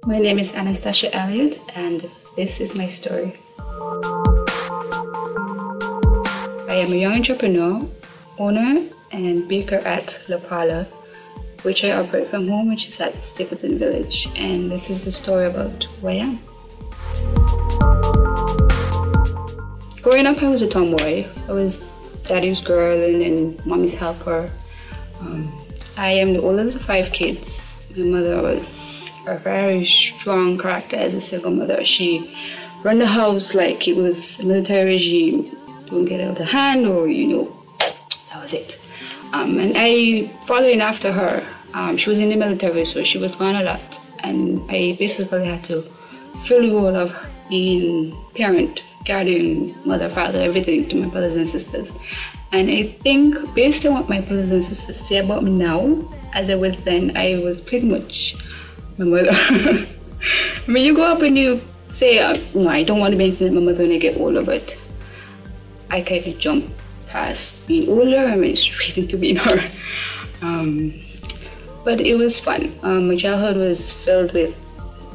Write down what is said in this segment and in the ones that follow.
My name is Anastasha Elliott, and this is my story. I am a young entrepreneur, owner, and baker at La Parla, which I operate from home, which is at Stapleton Village. And this is the story about who I am. Growing up, I was a tomboy. I was daddy's girl and then mommy's helper. I am the oldest of 5 kids. My mother was a very strong character as a single mother. She ran the house like it was a military regime. Don't get out of hand, or that was it. And I, following after her, she was in the military, so she was gone a lot. And I basically had to fill the role of being parent, guardian, mother, father, everything to my brothers and sisters. And I think based on what my brothers and sisters say about me now, as I was then, I was pretty much my mother. I mean, you go up and you say, no, I don't want to be anything like my mother when I get older, but I kind of jump past being older and went straight into being her. But it was fun. My childhood was filled with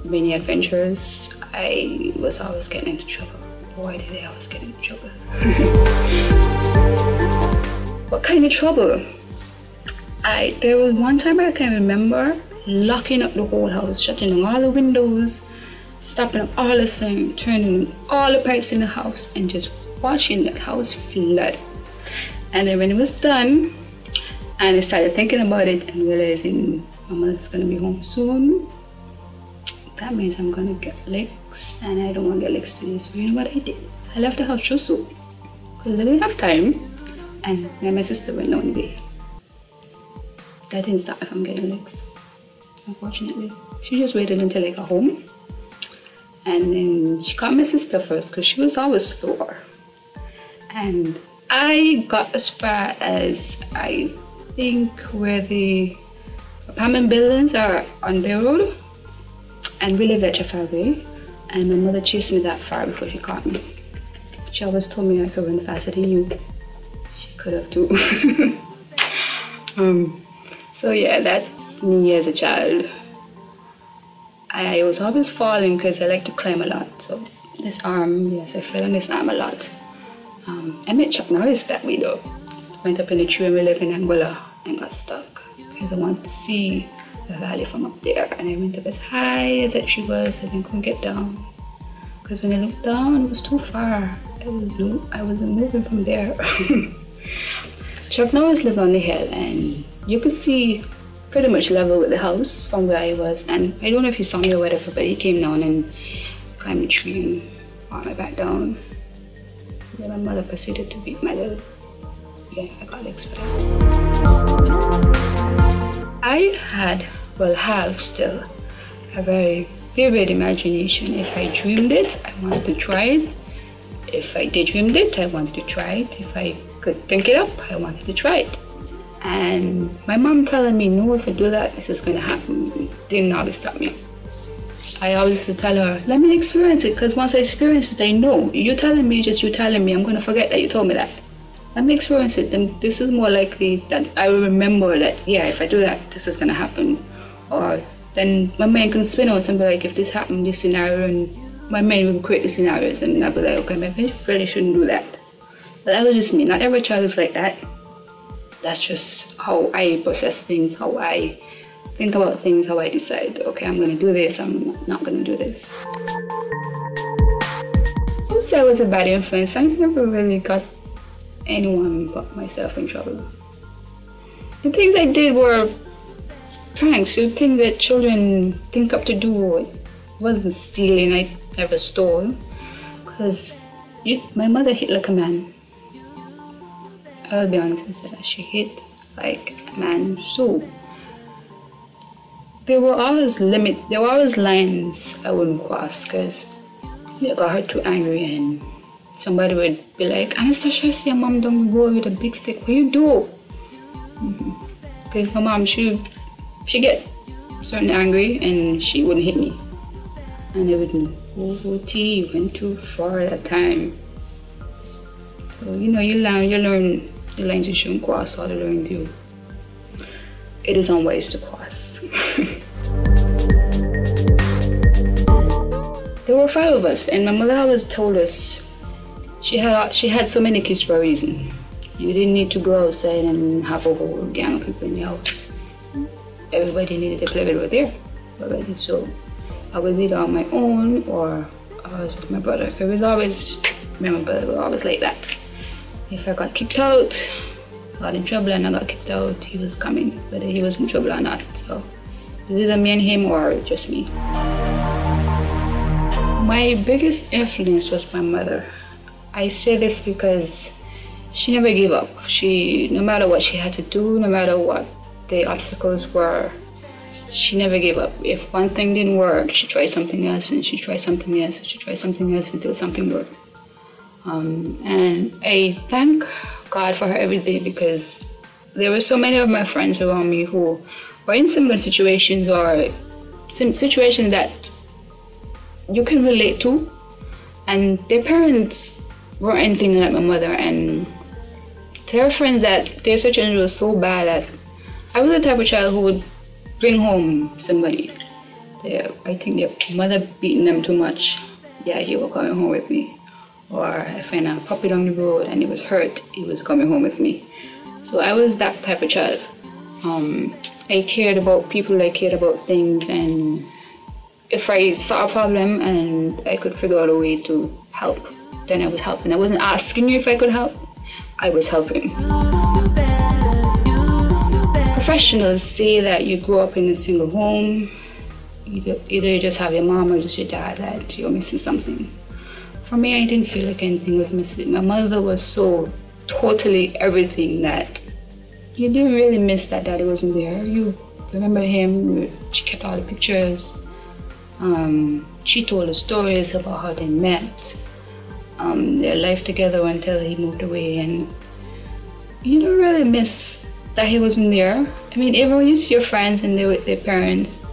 many adventures. I was always getting into trouble. Boy, did I always get into trouble. What kind of trouble? There was one time I can remember locking up the whole house, shutting down all the windows, stopping up all the sun, turning on all the pipes in the house, and just watching that house flood. And then when it was done, and I started thinking about it and realizing my mother's gonna be home soon, that means I'm gonna get licks, and I don't want to get licks today. So you know what I did? I left the house just so, because I didn't have time, and me and my sister went down the way. That didn't stop me from getting licks, unfortunately. She just waited until I got home, and then she called my sister first because she was always slower. And I got as far as, I think, where the apartment buildings are on Bay Road, and we lived at Trafalgar, and my mother chased me that far before she caught me. She always told me I could run faster than you. She could have too. So yeah, that's me as a child. I was always falling because I like to climb a lot. So this arm, yes, I fell on this arm a lot. I met Chuck Norris that way though. Went up in a tree when we lived in Angola and got stuck because I wanted to see the valley from up there, and I went up as high as that tree was and then couldn't get down because when I looked down it was too far. I wasn't moving from there. Chuck Norris lived on the hill, and you could see pretty much level with the house from where I was, and I don't know if he saw me or whatever, but he came down and climbed the tree and brought me back down. Then my mother proceeded to beat my little. Yeah, I got licks for that. I have still a very vivid imagination. If I dreamed it, I wanted to try it. If I daydreamed it, I wanted to try it. If I could think it up, I wanted to try it. And my mom telling me, no, if I do that, this is going to happen, didn't always stop me. I always used to tell her, let me experience it, because once I experience it, I know. You telling me, just you telling me, I'm going to forget that you told me that. Let me experience it, then this is more likely that I will remember that, yeah, if I do that, this is going to happen. Or then my mind can spin out and be like, if this happened, this scenario, and my mind will create the scenarios, and I'll be like, okay, maybe I really shouldn't do that. But that was just me. Not every child is like that. That's just how I process things, how I think about things, how I decide, okay, I'm going to do this, I'm not going to do this. I would say I was a bad influence. I never really got anyone but myself in trouble. The things I did were pranks, the things that children think up to do. It wasn't stealing, I never stole, because my mother hit like a man. I'll be honest and say that she hit like a man. So there were always lines I wouldn't cross because I got her too angry, and somebody would be like, Anastasia, I see your mom down the road with a big stick, what you do? Because my mom, she get certain angry and she wouldn't hit me. And I would, oh, T, you went too far at that time. So, you learn the lines you shouldn't cross, or the lines it is unwise to cross. there were 5 of us, and my mother always told us she had so many kids for a reason. You didn't need to go outside and have a whole gang of people in the house. Everybody needed a play over there already. So I was either on my own or I was with my brother. It was always, my brother was always like that. If I got kicked out, I got in trouble and I got kicked out, he was coming, whether he was in trouble or not. So it was either me and him or just me. My biggest influence was my mother. I say this because she never gave up. No matter what she had to do, no matter what the obstacles were, she never gave up. If one thing didn't work, she tried something else, and she tried something else, and she tried something else until something worked. And I thank God for her every day, because there were so many of my friends around me who were in similar situations, or situations that you can relate to, and their parents weren't anything like my mother, and there are friends that their situation was so bad that I was the type of child who would bring home somebody. I think their mother beating them too much. Yeah, he was coming home with me. Or if I found a puppy down the road and he was hurt, he was coming home with me. So I was that type of child. I cared about people, I cared about things, and if I saw a problem and I could figure out a way to help, then I was helping. I wasn't asking you if I could help, I was helping. Professionals say that you grew up in a single home, either you just have your mom or just your dad, that you're missing something. For me, I didn't feel like anything was missing. My mother was so totally everything that you didn't really miss that daddy wasn't there. You remember him, she kept all the pictures. She told the stories about how they met, their life together until he moved away, and you don't really miss that he wasn't there. I mean, even when you see your friends and they're with their parents,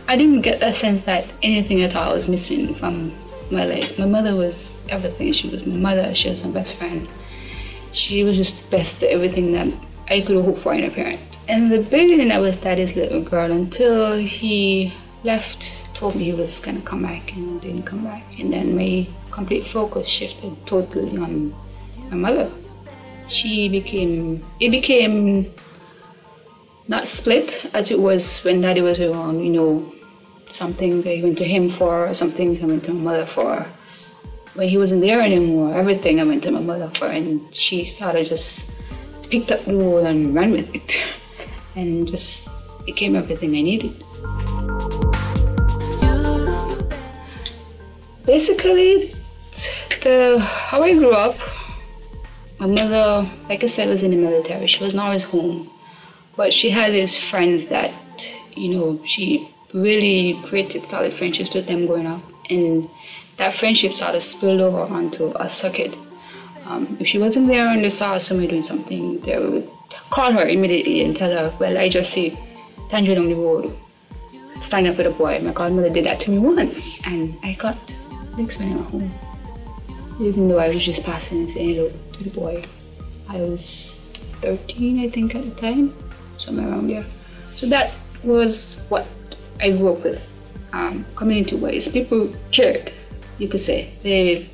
I didn't get that sense that anything at all was missing from my life. My mother was everything. She was my mother, she was my best friend. She was just the best at everything that I could hope for in a parent. In the beginning, I was daddy's little girl until he left, told me he was gonna come back, and didn't come back. And then my complete focus shifted totally on my mother. It became not split as it was when daddy was around, you know, some things I went to him for, some things I went to my mother for. When he wasn't there anymore, everything I went to my mother for, and she sort of just picked up the role and ran with it and just became everything I needed. Basically, how I grew up, my mother, like I said, was in the military. She wasn't always home, but she had these friends that, you know, she really created solid friendships with them growing up, and that friendship sort of spilled over onto us kids. If she wasn't there and they saw somebody doing something, they would call her immediately and tell her, well, I just see Tangerine on the road, stand up with a boy. My godmother did that to me once, and I got licks when I got home. Even though I was just passing and saying hello to the boy. I was 13, I think, at the time, somewhere around there. So that was what I grew up with, community-wise. People cared, you could say. They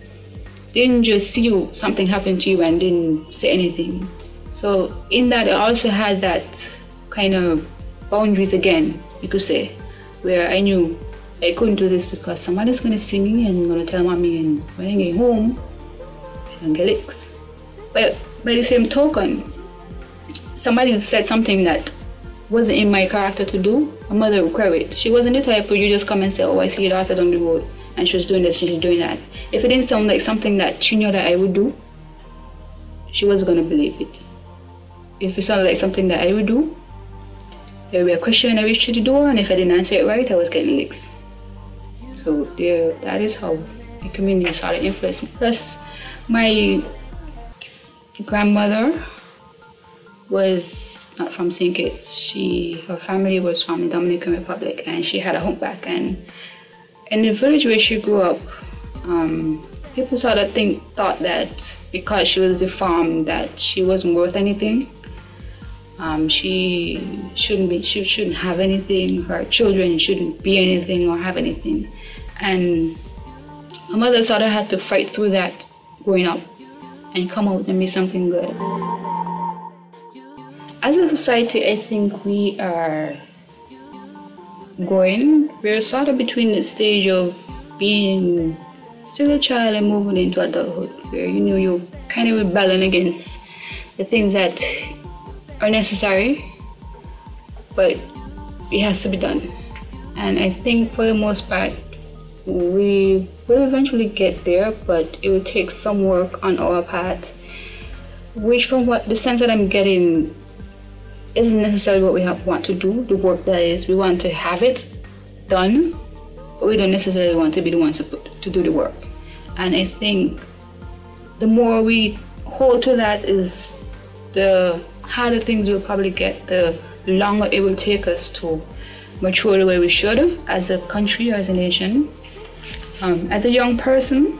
didn't just see you, something happened to you and didn't say anything. So in that, I also had that kind of boundaries again, you could say, where I knew I couldn't do this because somebody's gonna see me and gonna tell mommy, and when I get home, I don't get licks. But by the same token, somebody said something that wasn't in my character to do, my mother would query it. She wasn't the type where you just come and say, oh, I see your daughter down the road and she was doing this and she's doing that. If it didn't sound like something that she knew that I would do, she wasn't gonna believe it. If it sounded like something that I would do, there would be a question I reached to the door, and if I didn't answer it right, I was getting licks. So that is how the community started influencing. Plus, my grandmother was not from St. Kitts. Her family was from the Dominican Republic, and she had a humpback. And in the village where she grew up, people sort of thought that because she was deformed, that she wasn't worth anything. She shouldn't have anything. Her children shouldn't be anything or have anything. And My mother thought I had to fight through that growing up and come out and be something good. As a society, I think we're sort of between the stage of being still a child and moving into adulthood, where you're kind of rebelling against the things that are necessary, but it has to be done. And I think for the most part, we will eventually get there, but it will take some work on our part, which from what the sense that I'm getting isn't necessarily what we want to do. The work that is, we want to have it done, but we don't necessarily want to be the ones to do the work. And I think the more we hold to that, is the harder things will probably get, the longer it will take us to mature the way we should as a country or as a nation. As a young person,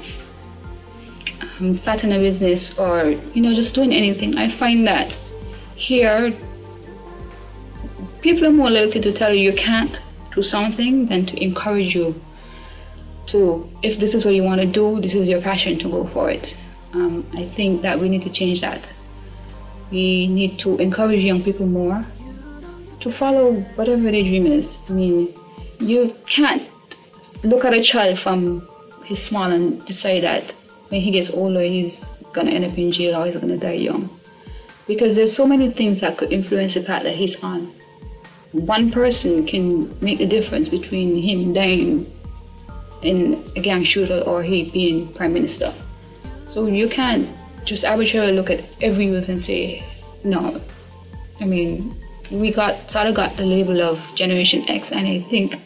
starting a business or just doing anything, I find that here people are more likely to tell you can't do something than to encourage you to, if this is what you want to do, this is your passion, to go for it. I think that we need to change that. We need to encourage young people more to follow whatever their dream is. I mean, you can't look at a child from he's small and decide that when he gets older he's gonna end up in jail or he's gonna die young. Because there's so many things that could influence the path that he's on. One person can make the difference between him dying in a gang shooter or he being prime minister. So you can't just arbitrarily look at every youth and say, no. I mean, we sort of got the label of Generation X, and I think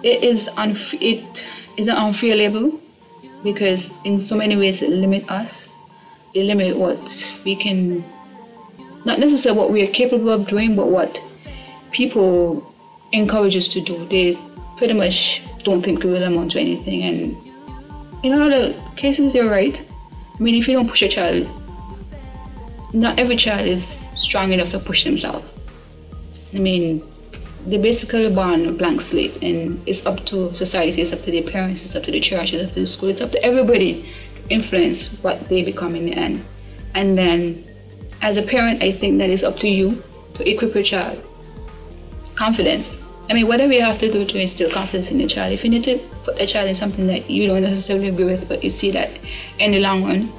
it is an unfair label, because in so many ways it limits us. It limits what we can, not necessarily what we are capable of doing, but what people encourage us to do. They pretty much don't think we will amount to anything, and in a lot of cases you're right. I mean, if you don't push a child, not every child is strong enough to push themselves. I mean, they're basically born a blank slate, and it's up to society, it's up to their parents, it's up to the church, it's up to the school, it's up to everybody to influence what they become in the end. And then, as a parent, I think that it's up to you to equip your child. Confidence. I mean, whatever you have to do to instill confidence in the child. If you need to put the child in something that you don't necessarily agree with, but you see that in the long run,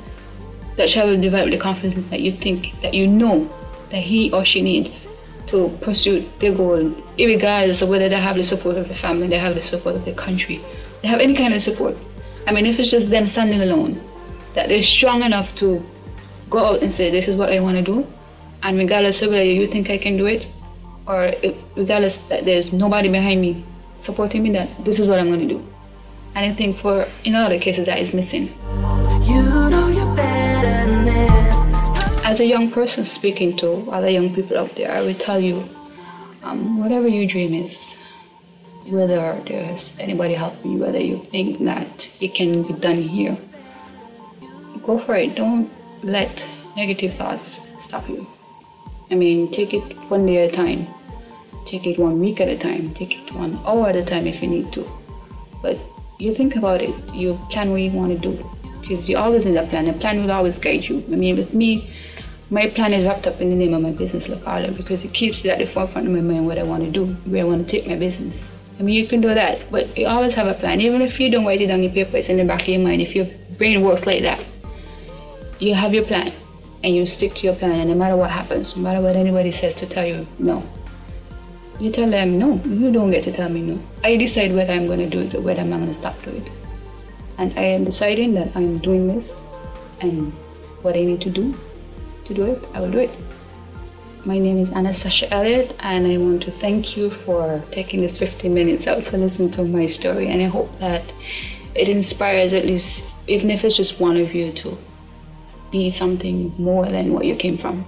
that child will develop the confidence that you think, that you know, that he or she needs to pursue their goal, regardless of whether they have the support of the family, they have the support of the country, they have any kind of support. I mean, if it's just them standing alone, that they're strong enough to go out and say, this is what I want to do, and regardless of whether you think I can do it, or regardless that there's nobody behind me supporting me, that this is what I'm going to do. And I think in a lot of cases that is missing. You know you're better than this. As a young person speaking to other young people out there, I will tell you, whatever your dream is, whether there's anybody helping you, whether you think that it can be done here, go for it. Don't let negative thoughts stop you. I mean, take it one day at a time. Take it 1 week at a time. Take it 1 hour at a time if you need to. But you think about it. You plan what you want to do. Because you always need a plan. A plan will always guide you. I mean, with me, my plan is wrapped up in the name of my business, La Parla, because it keeps it at the forefront of my mind what I want to do, where I want to take my business. I mean, you can do that, but you always have a plan. Even if you don't write it on your paper, it's in the back of your mind. If your brain works like that, you have your plan. And you stick to your plan, and no matter what happens, no matter what anybody says to tell you no, you tell them no. You don't get to tell me no. I decide whether I'm going to do it or whether I'm not going to stop doing it. And I am deciding that I'm doing this, and what I need to do it, I will do it. My name is Anastasha Elliott, and I want to thank you for taking this 15 minutes out to listen to my story, and I hope that it inspires at least, even if it's just one of you, to be something more than what you came from.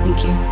Thank you.